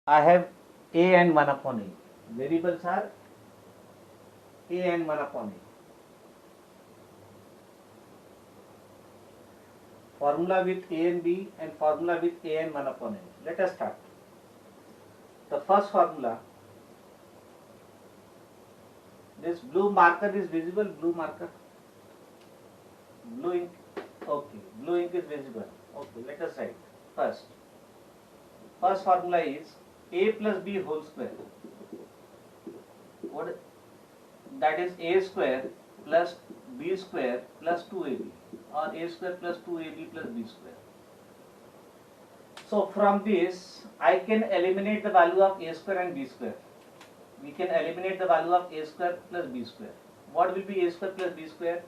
I have a and 1 upon a. Variables are a and 1 upon a. Formula with a and b and formula with a and 1 upon a. Let us start. The first formula, this blue marker is visible, blue marker, blue ink, okay, blue ink is visible, okay, let us write. First formula is a plus b whole square, what, that is a square plus b square plus 2ab, or a square plus 2ab plus b square. So from this I can eliminate the value of a square and b square. We can eliminate the value of a square plus b square. What will be a square plus b square?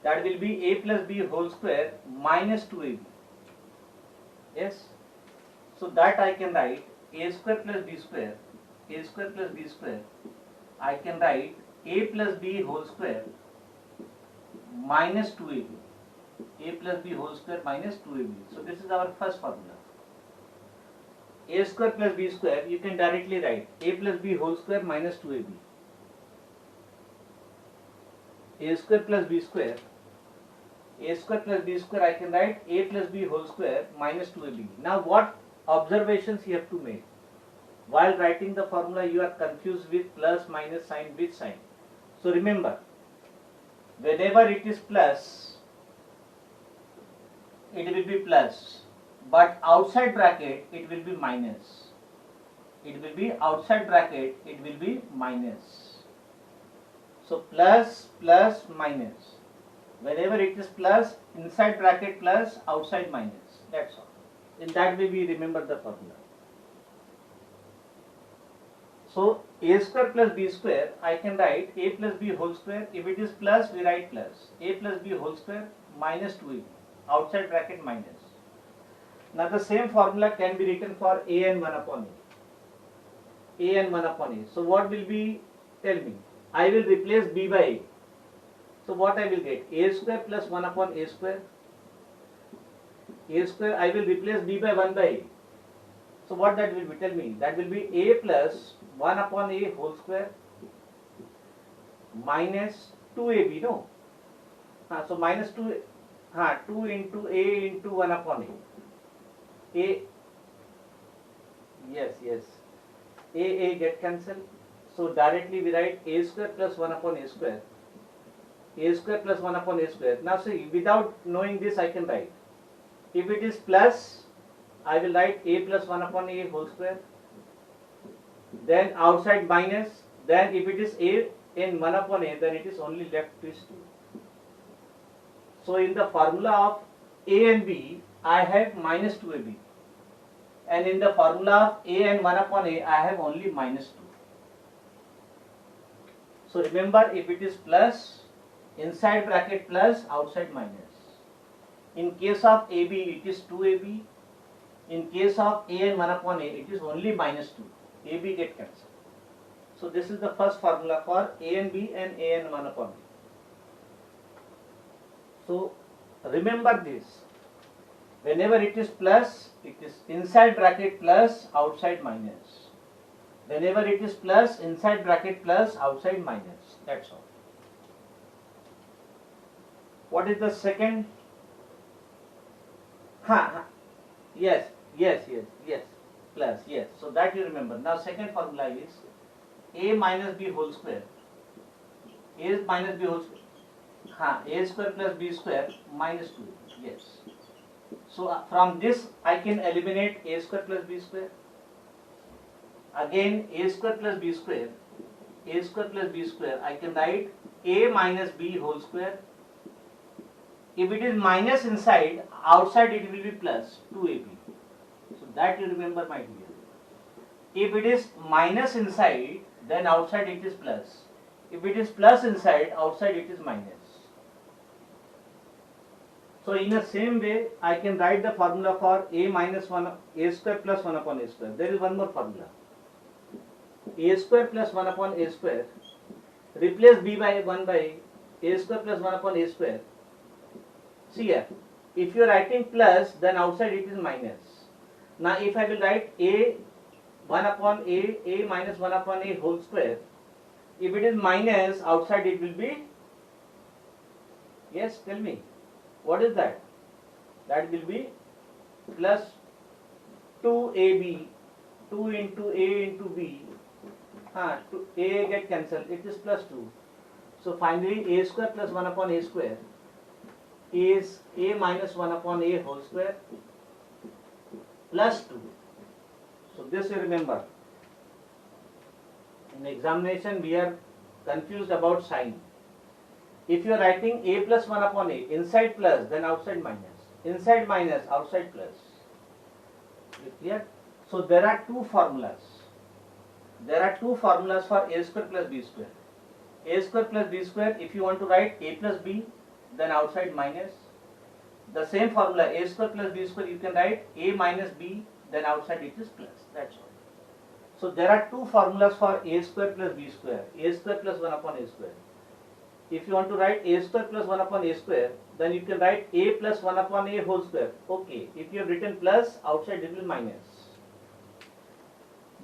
That will be a plus b whole square minus 2ab. Yes. So that I can write a square plus b square, a square plus b square. I can write a plus b whole square minus 2ab. A plus b whole square minus 2ab. So this is our first formula. A square plus b square, you can directly write a plus b whole square minus 2ab. A square plus b square, a square plus b square, I can write a plus b whole square minus 2ab. Now what observations you have to make? While writing the formula you are confused with plus, minus sign, which sign. So remember, whenever it is plus, it will be plus. But outside bracket it will be minus. It will be outside bracket, it will be minus. So plus, plus, minus. Whenever it is plus, inside bracket plus, outside minus. That's all. In that way we remember the formula. So a square plus b square, I can write a plus b whole square. If it is plus, we write plus. A plus b whole square minus 2ab. Outside bracket minus. Now the same formula can be written for a and 1 upon a. A and 1 upon a. So what will be, tell me. I will replace b by a. So what I will get? A square plus 1 upon a square. A square, I will replace b by 1 by a. So what that will be? Tell me. That will be a plus 1 upon a whole square minus 2ab, no? So minus 2, 2 into a into 1 upon a. A, yes, a get cancelled. So directly we write a square plus 1 upon a square. A square plus 1 upon a square. Now see, without knowing this I can write. If it is plus, I will write a plus 1 upon a whole square. Then outside minus. Then if it is a in 1 upon a, then it is only left twist 2. So in the formula of a and b, I have minus 2ab. And in the formula of a and 1 upon a, I have only minus 2. So remember, if it is plus, inside bracket plus, outside minus. In case of ab, it is 2ab. In case of a and 1 upon a, it is only minus 2. ab get cancelled. So this is the first formula for a and b and a and 1 upon b. So remember this. Whenever it is plus, it is inside bracket plus, outside minus. Whenever it is plus, inside bracket plus, outside minus. That's all. What is the second? Yes. Plus, yes. So that you remember. Now second formula is a minus b whole square. A minus b whole square. A square plus b square minus 2. Yes. So from this I can eliminate a square plus b square. Again a square plus b square. A square plus b square. I can write a minus b whole square. If it is minus inside, outside it will be plus 2ab. So that you remember, my dear. If it is minus inside, then outside it is plus. If it is plus inside, outside it is minus. So in the same way, I can write the formula for a minus 1, a square plus 1 upon a square. There is one more formula. A square plus 1 upon a square. Replace b by 1 by a square plus 1 upon a square. See here, if you are writing plus, then outside it is minus. Now if I will write a 1 upon a minus 1 upon a whole square. If it is minus, outside it will be, yes, tell me, what is that? That will be plus 2ab, 2 into a into b, a get cancelled, it is plus 2. So finally a square plus 1 upon a square is a minus 1 upon a whole square plus 2. So this you remember. In examination we are confused about sign. If you are writing a plus 1 upon a, inside plus, then outside minus. Inside minus, outside plus. Is it clear? So there are two formulas. There are two formulas for a square plus b square. A square plus b square, if you want to write a plus b, then outside minus. The same formula, a square plus b square, you can write a minus b, then outside it is plus. That's all. So there are two formulas for a square plus b square, a square plus 1 upon a square. If you want to write a square plus 1 upon a square, then you can write a plus 1 upon a whole square. Okay, if you have written plus, outside it will be minus.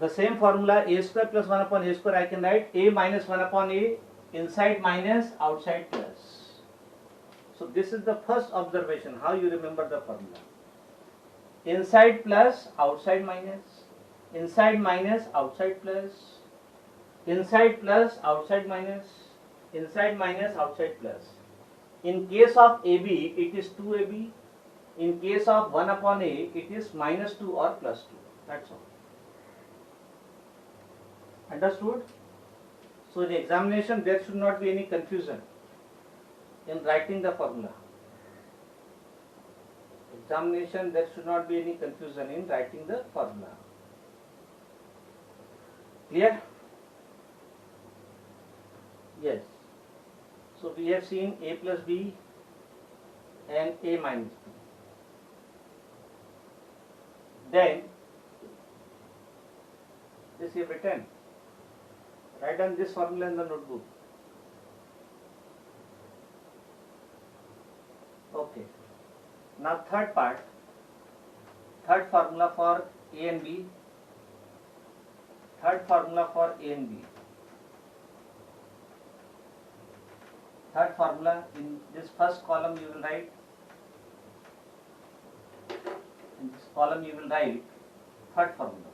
The same formula, a square plus 1 upon a square, I can write a minus 1 upon a, inside minus, outside plus. So this is the first observation, how you remember the formula. Inside plus, outside minus. Inside minus, outside plus. Inside plus, outside minus. Inside minus, outside plus. In case of AB, it is 2AB. In case of 1 upon A, it is minus 2 or plus 2. That's all. Understood? So in examination, there should not be any confusion in writing the formula. Examination, there should not be any confusion in writing the formula. Clear? Yes. So we have seen a plus b and a minus b. Then this you have written. Write down this formula in the notebook. Okay. Now third part, third formula for a and b. Third formula for a and b. Third formula, in this first column you will write, in this column you will write third formula.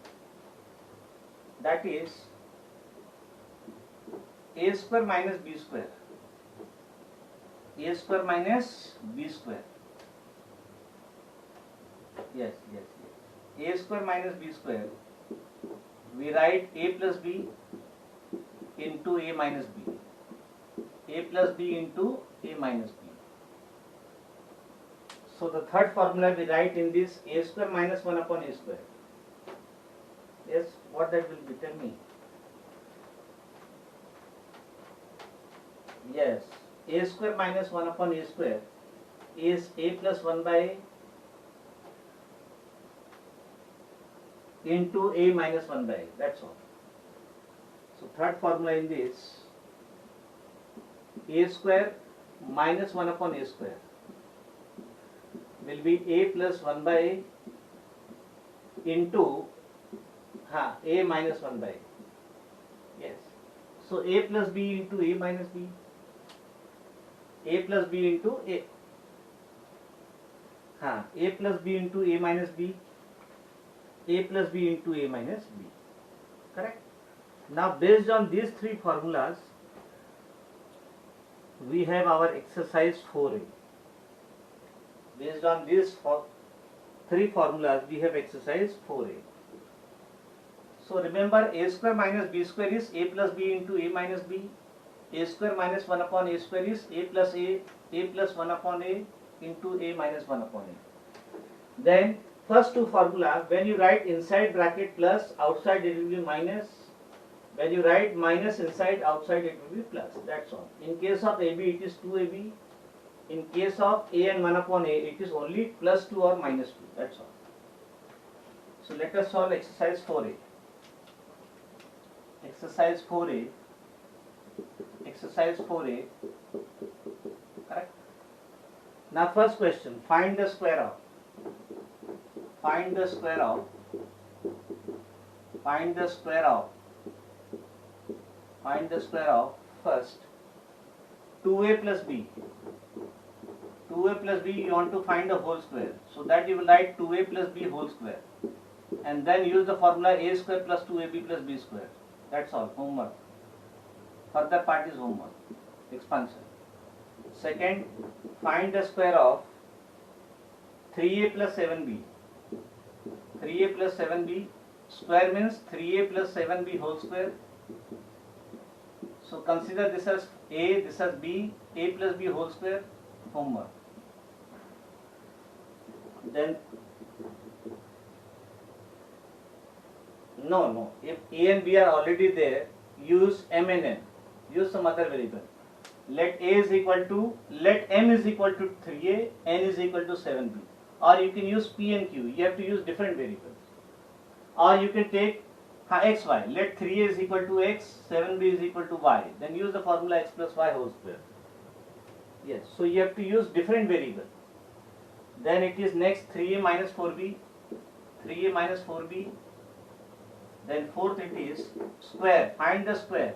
That is a square minus b square. A square minus b square. Yes. A square minus b square. We write a plus b into a minus b. A plus b into a minus b. So the third formula we write in this a square minus 1 upon a square. Yes, what that will be? Tell me. Yes, a square minus 1 upon a square is a plus 1 by a into a minus 1 by a. That's all. So third formula in this, a square minus 1 upon a square will be a plus 1 by a into a minus 1 by a. Yes. So a plus b into a minus b. A plus b into a. A plus b into a minus b. A plus b into a minus b. Correct? Now based on these three formulas, we have our exercise 4a. Based on these three formulas, we have exercise 4a. So remember, a square minus b square is a plus b into a minus b. A square minus 1 upon a square is a plus 1 upon a into a minus 1 upon a. Then first two formula, when you write inside bracket plus, outside it will be minus. When you write minus inside, outside it will be plus. That's all. In case of AB, it is 2AB. In case of A and 1 upon A, it is only plus 2 or minus 2. That's all. So let us solve exercise 4A. Exercise 4A. Exercise 4A. Correct? Now first question, find the square of. Find the square of. find the square of first 2a plus b. 2a plus b you want to find the whole square. So that you will write 2a plus b whole square. And then use the formula a square plus 2ab plus b square. That's all. Homework. Further part is homework. Expansion. Second, find the square of 3a plus 7b. 3a plus 7b square means 3a plus 7b whole square. So consider this as a, this as b, a plus b whole square. Homework. Then no, if a and b are already there, use m and n. Use some other variable. Let m is equal to 3a, n is equal to 7b. Or you can use p and q. You have to use different variables. Or you can take x, y. Let 3a is equal to x, 7b is equal to y. Then use the formula x plus y whole square. Yes, so you have to use different variable. Then it is next 3a minus 4b. 3a minus 4b. Then fourth it is square. Find the square.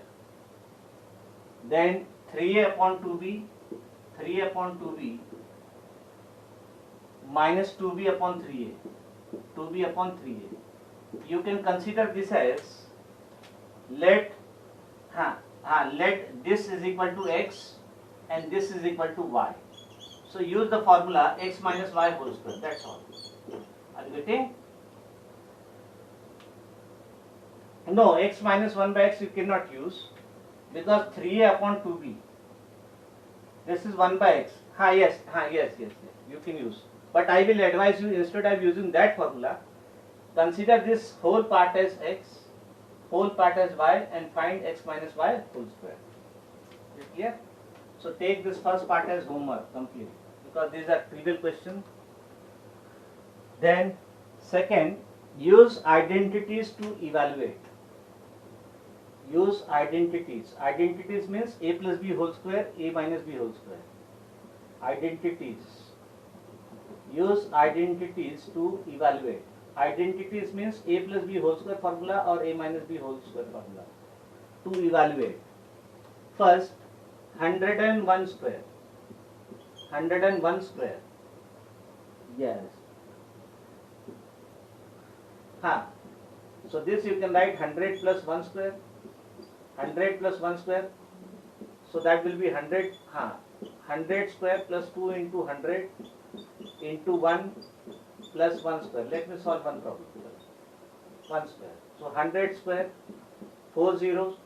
Then 3a upon 2b. 3a upon 2b minus 2b upon 3a. 2b upon 3a. You can consider this as let this is equal to x and this is equal to y. So use the formula x minus y whole square. That's all. Are you getting? No, x minus 1 by x you cannot use because 3a upon 2b. This is 1 by x. Yes, you can use. But I will advise you, instead of using that formula, consider this whole part as x, whole part as y, and find x minus y whole square. Is it clear? So take this first part as homework completely because these are trivial questions. Then second, use identities to evaluate. Use identities. Identities means a plus b whole square, a minus b whole square. Identities. Use identities to evaluate. Identities means a plus b whole square formula or a minus b whole square formula to evaluate. First, 101 square. 101 square. Yes. So this you can write 100 plus 1 square. 100 plus 1 square. So that will be 100. 100 square plus 2 into 100 into 1 plus 1 square. Let me solve one problem. 1 square. So 100 square, 4 zeros.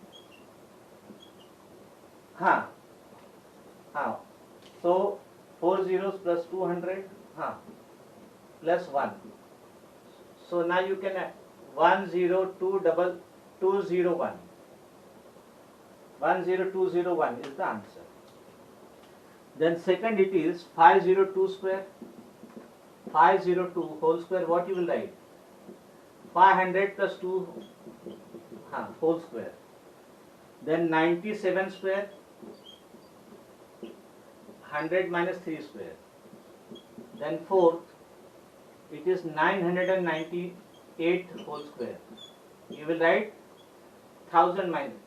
So 4 zeros plus 200 plus 1. So now you can add 102201. 10201 is the answer. Then second it is 502 square. 502 whole square, what you will write? 500 plus 2 whole square. Then 97 square. 100 minus 3 square. Then fourth, it is 998 whole square. You will write 1000 minus,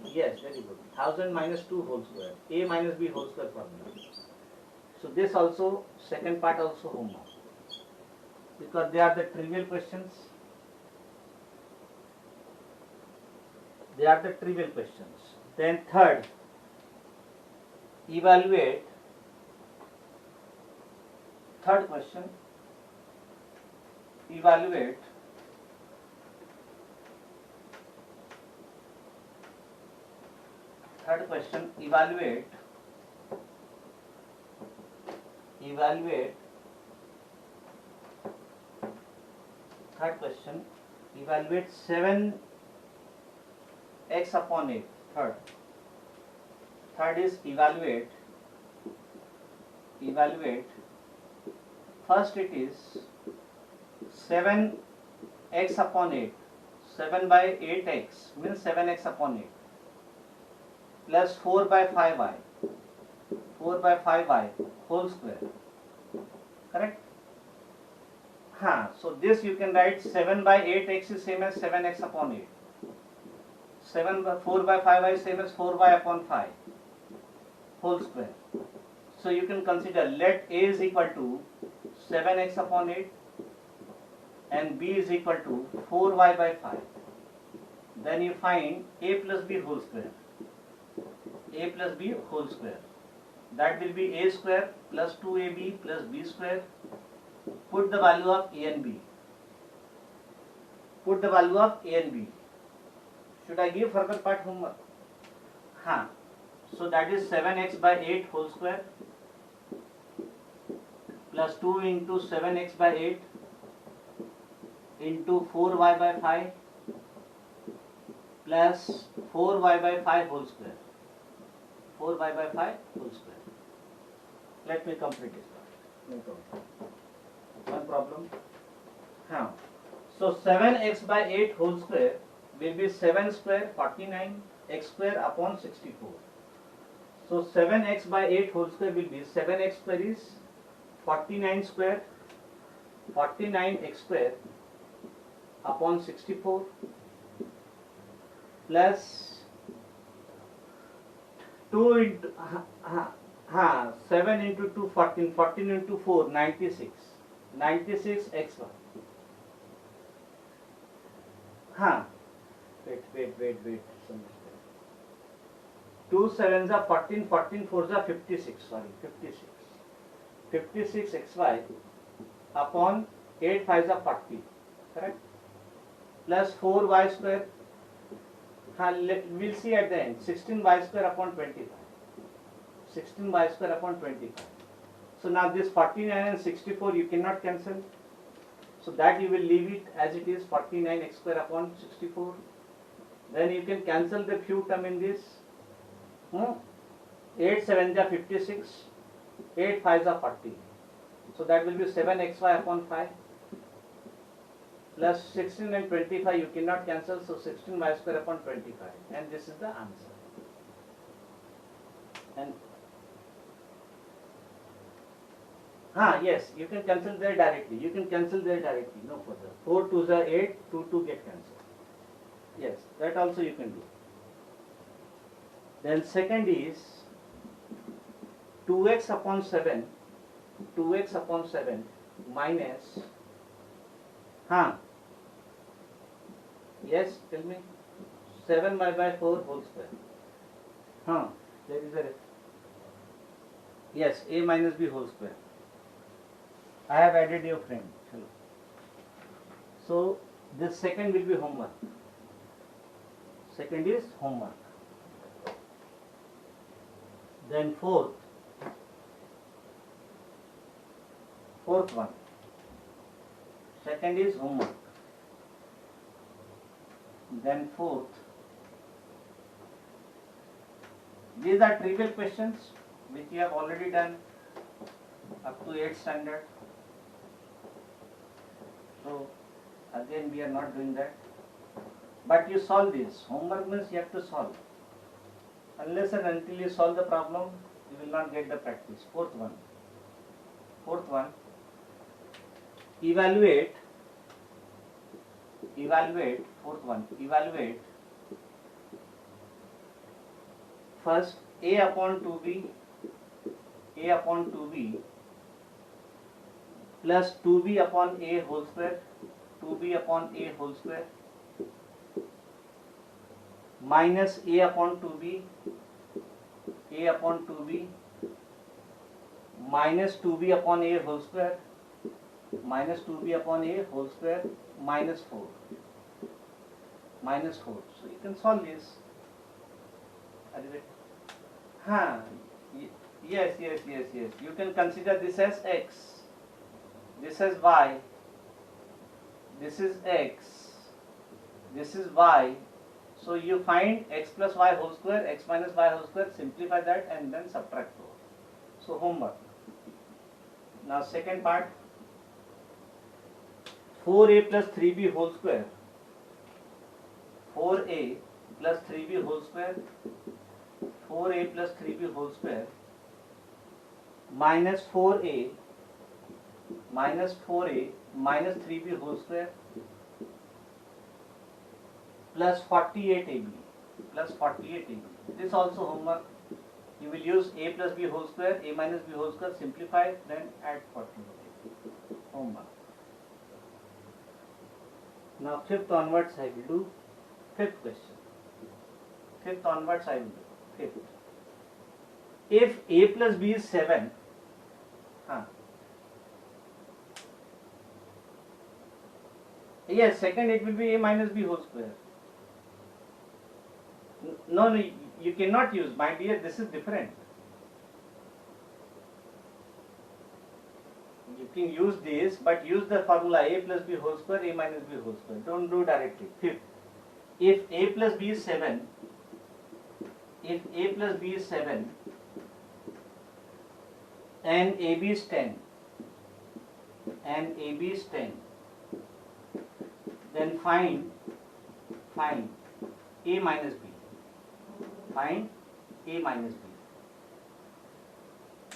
yes, very good, 1000 minus 2 whole square, a minus b whole square formula. So this also, second part also homework, because they are the trivial questions. They are the trivial questions. Then third, evaluate. Third question, evaluate third question, evaluate third question, evaluate 7x upon 8. Third is evaluate. First it is 7x upon 8. 7 by 8x means 7x upon 8 plus 4 by 5y. 4 by 5y whole square. Correct? So this you can write 7 by 8x is same as 7x upon 8. 4 by 5y is same as 4y upon 5 whole square. So you can consider, let a is equal to 7x upon 8 and b is equal to 4y by 5. Then you find a plus b whole square. A plus b whole square. That will be a square plus 2ab plus b square. Put the value of a and b. Put the value of a and b. Should I give further part homework? So that is 7x by 8 whole square plus 2 into 7x by 8 into 4y by 5 plus 4y by 5 whole square. 4y by 5 whole square. Let me complete this part. No problem. One problem. So 7x by 8 whole square will be 7 square 49 x square upon 64. So 7x by 8 whole square will be 7x square is 49 square 49 x square upon 64 plus 2 into 7 into 2 14 14 into 4 96 96 x1. Wait. 2 sevens are 14, 14 fours are 56. Sorry, 56. 56 xy upon 8 fives are 40. Correct? Plus 4y square. We'll see at the end. 16y square upon 25. 16y square upon 25. So now this 49 and 64 you cannot cancel. So that you will leave it as it is, 49 x square upon 64. Then you can cancel the few term in this. 8 sevens are 56. 8 fives are 40. So that will be 7xy upon 5. Plus 16 and 25 you cannot cancel. So 16y square upon 25. And this is the answer. And yes, you can cancel there directly. No further. 4 2s are 8, 2 2 get cancelled. Yes, that also you can do. Then second is 2x upon 7 minus yes, tell me. 7y by 4 whole square. There is a yes, a minus b whole square. I have added your friend. So this second will be homework. Second is homework. Then fourth one. Second is homework. Then fourth. These are trivial questions which you have already done up to 8th standard. So again we are not doing that. But you solve this. Homework means you have to solve. Unless and until you solve the problem, you will not get the practice. Fourth one. Evaluate. Fourth one. Evaluate. First, a upon 2b plus 2b upon a whole square. Minus a upon 2b minus 2b upon a whole square minus 4. So you can solve this. Yes. You can consider this as x, this as y, this is x, this is y. So you find x plus y whole square, x minus y whole square, simplify that and then subtract those. So homework. Now second part, 4a plus 3b whole square. 4a plus 3b whole square. 4a plus 3b whole square minus 4a minus 4a minus 3b whole square plus 48ab plus 48ab. This also homework. You will use a plus b whole square, a minus b whole square, simplify, then add 48ab. Homework. Now fifth onwards I will do fifth question. Fifth onwards I will do fifth. If a plus b is 7, yes, second it will be a minus b whole square. No, you cannot use, my dear, this is different. You can use this, but use the formula a plus b whole square, a minus b whole square. Don't do directly. Fifth, if a plus b is 7, if a plus b is 7 and ab is 10, and ab is 10, then find a minus b. Find a minus b.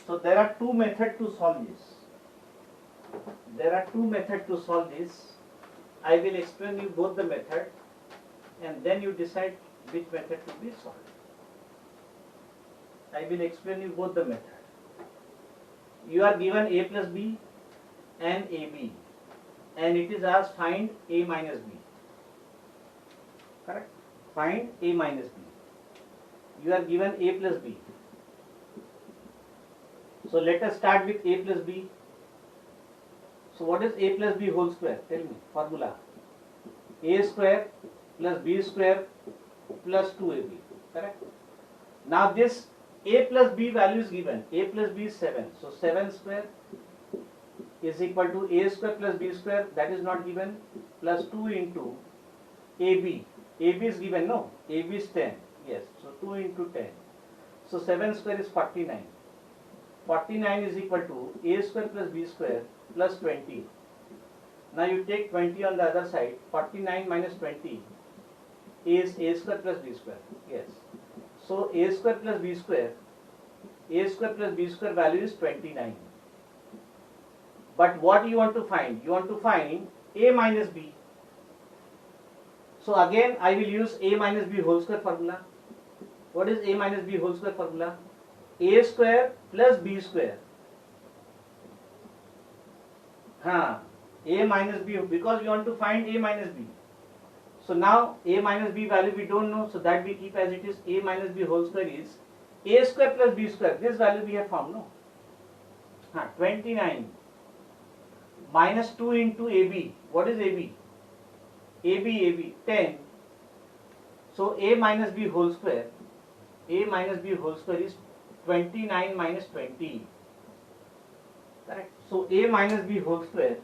So there are two methods to solve this. There are two methods to solve this. I will explain you both the method, and then you decide which method to be solved. I will explain you both the method. You are given a plus b and ab, and it is asked find a minus b. Correct? Find a minus b. You are given a plus b. So let us start with a plus b. So what is a plus b whole square? Tell me, formula. A square plus b square plus 2ab. Correct? Now this a plus b value is given. A plus b is 7. So 7 square is equal to a square plus b square, that is not given, plus 2 into ab. ab is given, no? ab is 10. Yes. So 2 into 10. So 7 square is 49. 49 is equal to a square plus b square plus 20. Now you take 20 on the other side. 49 minus 20 is a square plus b square. Yes. So a square plus b square value is 29. But what you want to find? You want to find a minus b. So again I will use a minus b whole square formula. What is a minus b whole square formula? A square plus b square. A minus b, because we want to find a minus b. So now a minus b value we don't know, so that we keep as it is. A minus b whole square is a square plus b square. This value we have found, no? 29 minus 2 into ab. What is ab? ab 10. So a minus b whole square is 29 minus 20. Correct? So a minus b whole square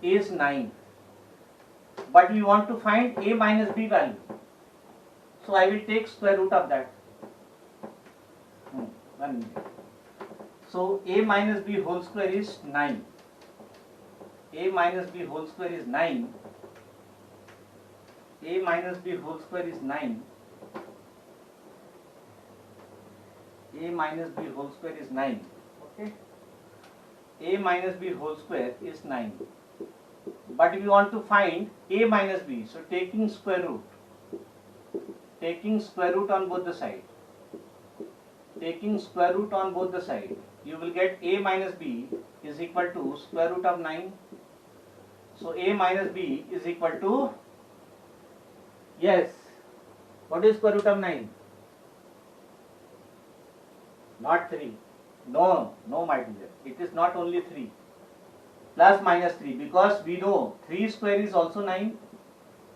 is 9. But we want to find a minus b value. So I will take square root of that. 1 minute. So a minus b whole square is 9. A minus b whole square is 9. A minus b whole square is 9. A minus b whole square is 9. Okay. A minus b whole square is 9. But we want to find a minus b. So taking square root on both the sides. You will get a minus b is equal to square root of 9. So a minus b is equal to, yes, what is square root of 9? Not 3. No, my dear. It is not only 3. Plus minus 3, because we know 3 square is also 9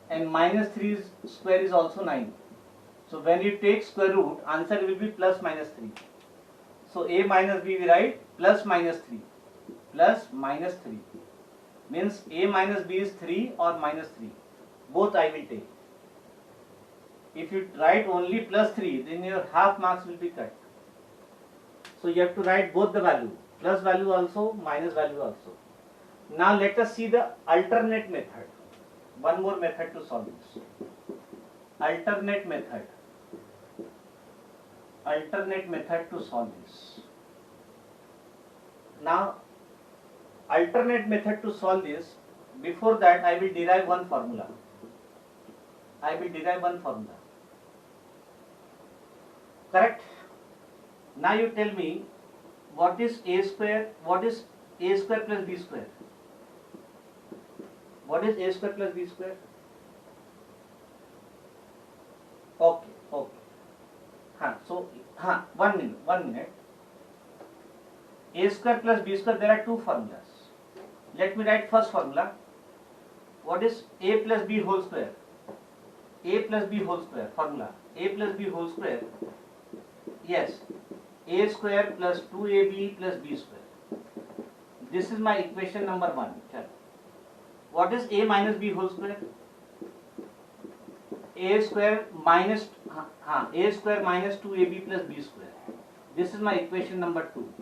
and minus 3 square is also 9. So when you take square root, answer will be plus minus 3. So a minus b we write plus minus 3. Plus minus 3. Means a minus b is 3 or minus 3. Both I will take. If you write only plus 3, then your half marks will be cut. So you have to write both the value, plus value also, minus value also. Now let us see the alternate method. One more method to solve this. Alternate method to solve this. Now, alternate method to solve this. Before that, I will derive one formula. Correct? Now you tell me what is a square? What is a square plus b square? What is a square plus b square? Okay, okay. So, 1 minute. A square plus b square, there are two formulas. Let me write first formula. What is a plus b whole square? A plus b whole square formula. A plus b whole square. Yes. A square plus 2ab plus b square. This is my equation number 1. What is a minus b whole square? A square minus a square minus 2ab plus b square. This is my equation number 2.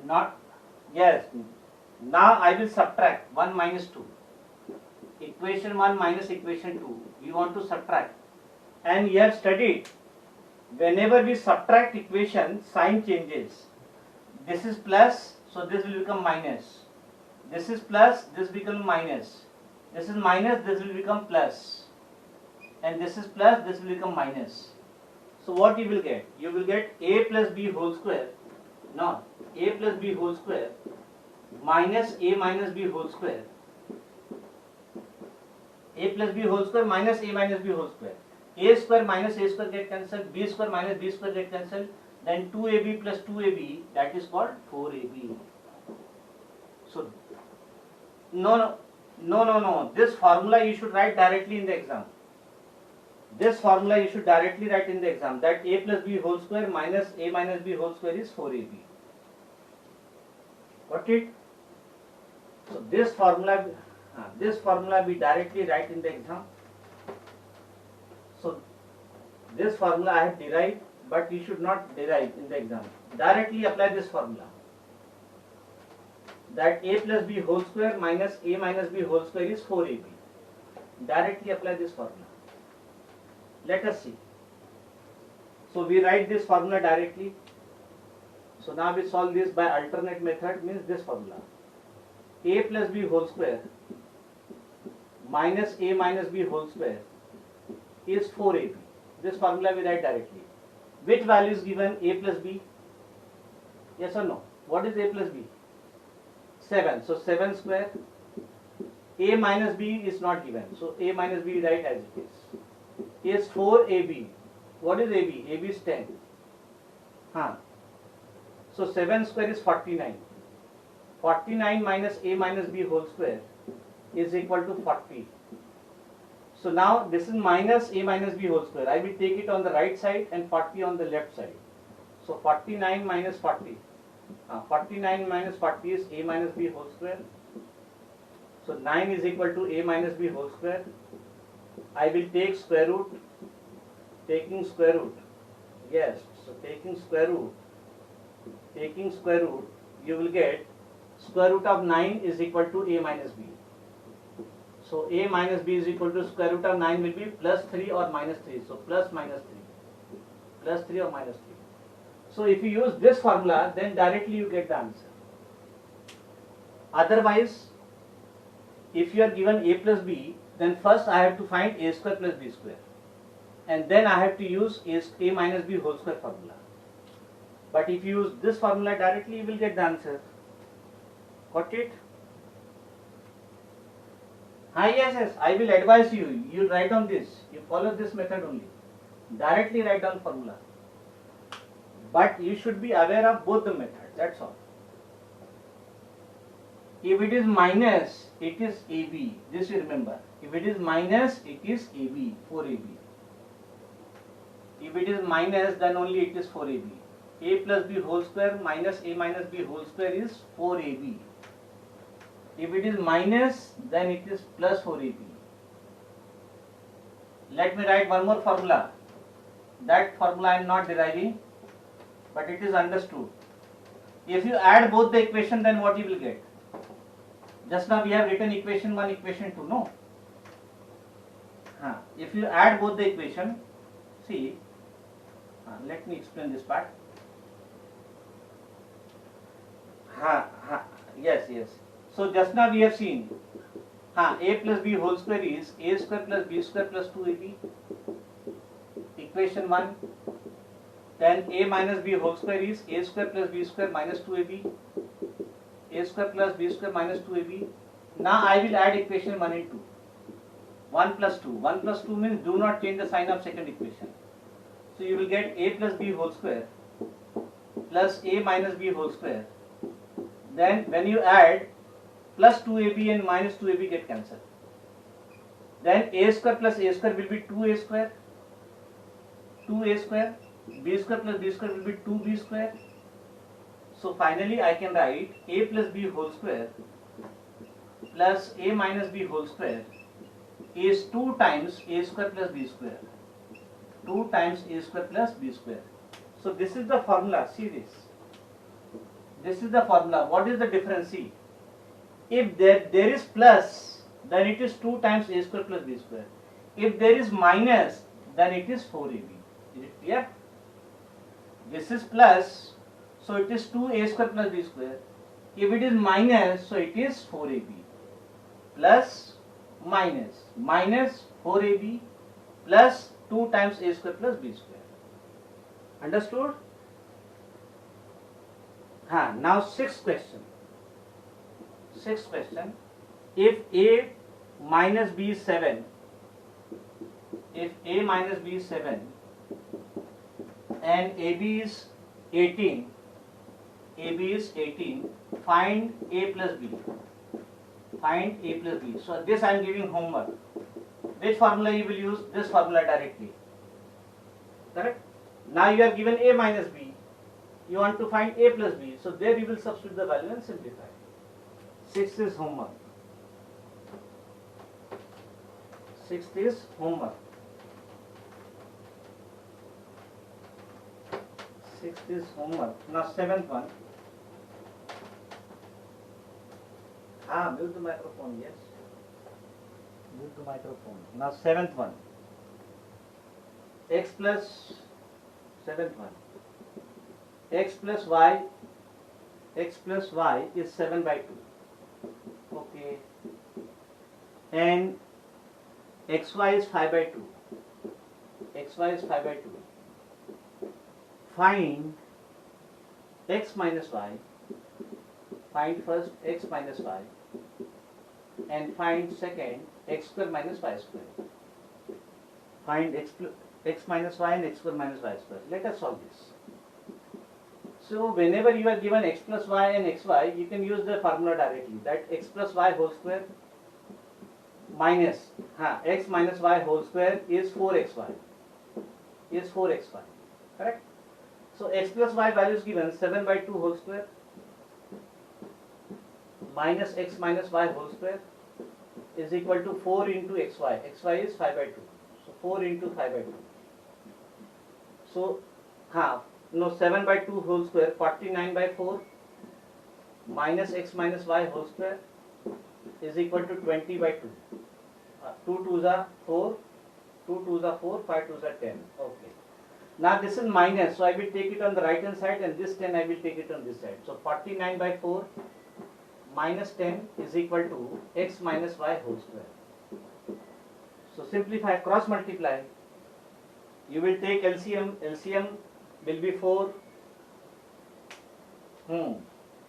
Not, yes. Now I will subtract 1 minus 2. Equation 1 minus equation 2. We want to subtract. And you have studied, whenever we subtract equation, sign changes. This is plus, so this will become minus. This is plus, this becomes minus. This is minus, this will become plus. And this is plus, this will become minus. So what you will get? You will get a plus b whole square. No, a plus b whole square minus a minus b whole square. A plus b whole square minus a minus b whole square. A square minus a square get cancelled. B square minus b square get cancelled. Then 2ab plus 2ab, that is called 4ab. So, no. This formula you should write directly in the exam. This formula you should directly write in the exam, that a plus b whole square minus a minus b whole square is 4ab. Got it? So this formula we directly write in the exam. So this formula I have derived, but you should not derive in the exam. Directly apply this formula, that a plus b whole square minus a minus b whole square is 4ab. Directly apply this formula. Let us see. So we write this formula directly. So now we solve this by alternate method, means this formula. A plus b whole square minus a minus b whole square is 4ab. This formula we write directly. Which value is given? A plus b? Yes or no? What is a plus b? 7. So 7 square. A minus b is not given. So a minus b write as it is 4ab. What is ab? ab is 10. So 7 square is 49. 49 minus a minus b whole square is equal to 40. So now this is minus a minus b whole square. I will take it on the right side and 40 on the left side. So 49 minus 40. 49 minus 40 is a minus b whole square. So 9 is equal to a minus b whole square. I will take square root. Taking square root. Yes. So taking square root, you will get square root of 9 is equal to a minus b. So a minus b is equal to square root of 9 will be plus 3 or minus 3. So plus minus 3. Plus 3 or minus 3. So if you use this formula, then directly you get the answer. Otherwise, if you are given a plus b, then first I have to find a square plus b square. And then I have to use a minus b whole square formula. But if you use this formula directly, you will get the answer. Got it? Yes, I will advise you. You write down this. You follow this method only. Directly write down formula. But you should be aware of both the methods. That's all. If it is minus, it is AB. This you remember. If it is minus, it is AB, 4AB. If it is minus, then only it is 4AB. A plus b whole square minus a minus b whole square is 4ab. If it is minus, then it is plus 4ab. Let me write one more formula. That formula I am not deriving, but it is understood. If you add both the equation, then what you will get? Just now we have written equation 1, equation 2, no? If you add both the equation, see, let me explain this part. Yes. So just now we have seen, a plus b whole square is a square plus b square plus 2ab, equation 1. Then a minus b whole square is a square plus b square minus 2ab, a square plus b square minus 2ab. Now I will add equation 1 and 2. 1 plus 2. 1 plus 2 means do not change the sign of second equation. So you will get a plus b whole square plus a minus b whole square. Then when you add, plus 2ab and minus 2ab get cancelled. Then a square plus a square will be 2a square. 2a square. B square plus b square will be 2b square. So finally I can write a plus b whole square plus a minus b whole square is 2 times a square plus b square. 2 times a square plus b square. So this is the formula. See this. This is the formula. What is the difference? See, if there is plus, then it is 2 times a square plus b square. If there is minus, then it is 4ab. Is it clear? This is plus, so it is 2a square plus b square. If it is minus, so it is 4ab. Plus minus 4ab plus 2 times a square plus b square. Understood? Now sixth question. If a minus b is 7, and AB is 18, find a plus b. So this I am giving homework. Which formula you will use? This formula directly. Correct? Now you are given a minus b. You want to find a plus b. So there you will substitute the value and simplify. 6th is homework. Now 7th one. Mute the microphone, yes. Mute the microphone. Now 7th one. X plus y is 7 by 2. Okay. And xy is 5 by 2. Find x minus y. Find first x minus y. And find second x square minus y square. Find x minus y and x square minus y square. Let us solve this. So whenever you are given x plus y and xy, you can use the formula directly. That x plus y whole square minus x minus y whole square is 4xy. Correct? So x plus y value is given 7 by 2 whole square minus x minus y whole square is equal to 4 into xy. Xy is 5 by 2. So 4 into 5 by 2. So 7 by 2 whole square, 49 by 4 minus x minus y whole square is equal to 20 by 2. 2 2s are 4, 2 2s are 4, 5 2s are 10. Okay. Now this is minus, so I will take it on the right hand side, and this 10 I will take it on this side. So 49 by 4 minus 10 is equal to x minus y whole square. So simplify, cross multiply. You will take LCM. LCM will be 4.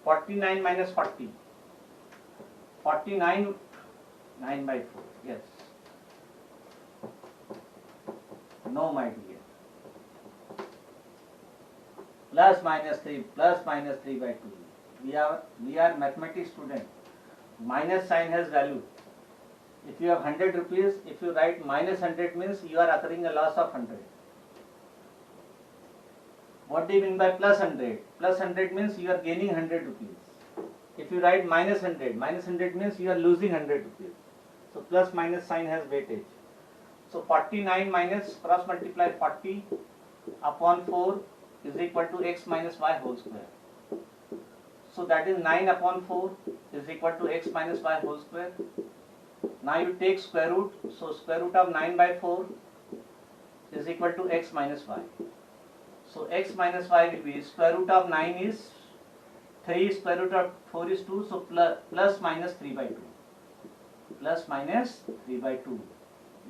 49 minus 40. 49, 9 by 4. Yes. No, my dear. Plus minus 3 by 2. We are mathematics student. Minus sign has value. If you have 100 rupees, if you write minus 100 means you are occurring a loss of 100. What do you mean by plus 100? Plus 100 means you are gaining 100 rupees. If you write minus 100 means you are losing 100 rupees. So plus minus sign has weightage. So 49 minus, cross multiply 40 upon 4 is equal to x minus y whole square. So that is 9 upon 4 is equal to x minus y whole square. Now you take square root. So square root of 9 by 4 is equal to x minus y. So x minus y will be square root of 9 is 3 square root of 4 is 2, so plus minus 3 by 2. Plus minus 3 by 2.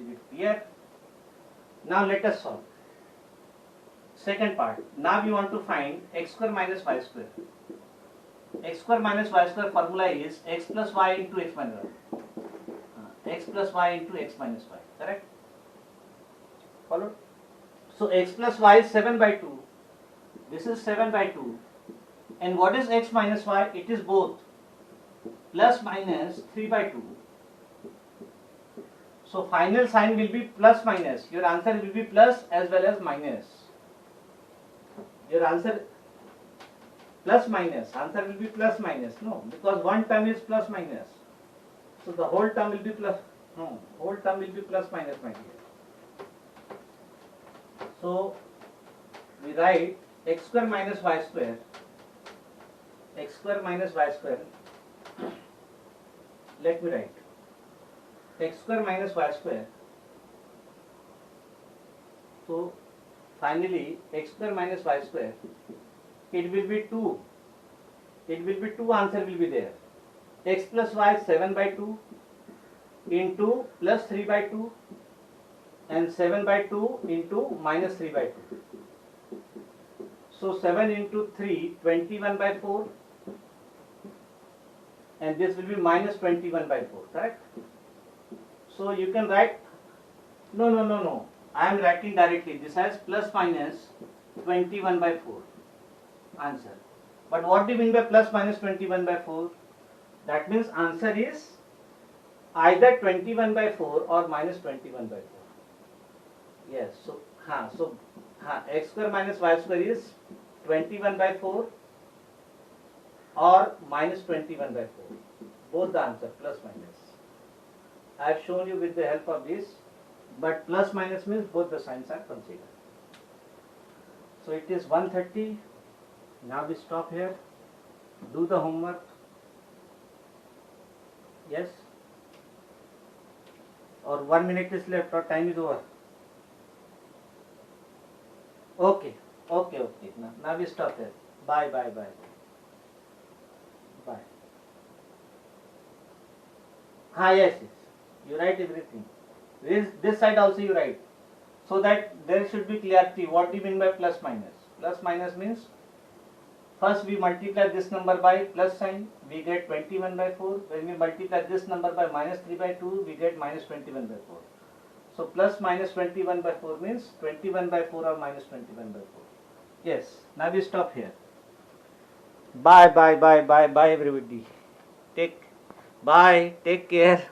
Is it clear? Now let us solve. Second part. Now we want to find x square minus y square. X square minus y square formula is x plus y into x minus y. X plus y into x minus y. Correct? Followed? So x plus y is 7 by 2. This is 7 by 2. And what is x minus y? It is both plus minus 3 by 2. So final sign will be plus minus. Your answer will be plus as well as minus. Your answer plus minus. Answer will be plus minus. No, because one term is plus minus. So the whole term will be plus. No, whole term will be plus minus, my dear. So we write x square minus y square. X square minus y square. Let me write x square minus y square. So finally x square minus y square, it will be 2. It will be 2, answer will be there. X plus y 7 by 2 into plus 3 by 2 and 7 by 2 into minus 3 by 2. So 7 into 3, 21 by 4, and this will be minus 21 by 4, correct? So you can write, no, I am writing directly, this has plus minus 21 by 4, answer. But what do you mean by plus minus 21 by 4? That means answer is either 21 by 4 or minus 21 by 4. Yes, so x square minus y square is 21 by 4 or minus 21 by 4. Both the answer, plus minus. I have shown you with the help of this, but plus minus means both the signs are considered. So it is 1:30. Now we stop here. Do the homework. Yes? Or 1 minute is left or time is over. Okay. Now we stop here. Bye. Bye. Yes. You write everything. This side also you write. So that there should be clarity. What do you mean by plus minus? Plus minus means first we multiply this number by plus sign, we get 21 by 4. When we multiply this number by minus 3 by 2, we get minus 21 by 4. So plus minus 21 by 4 means 21 by 4 or minus 21 by 4. Yes, now we stop here. Bye everybody. Take care.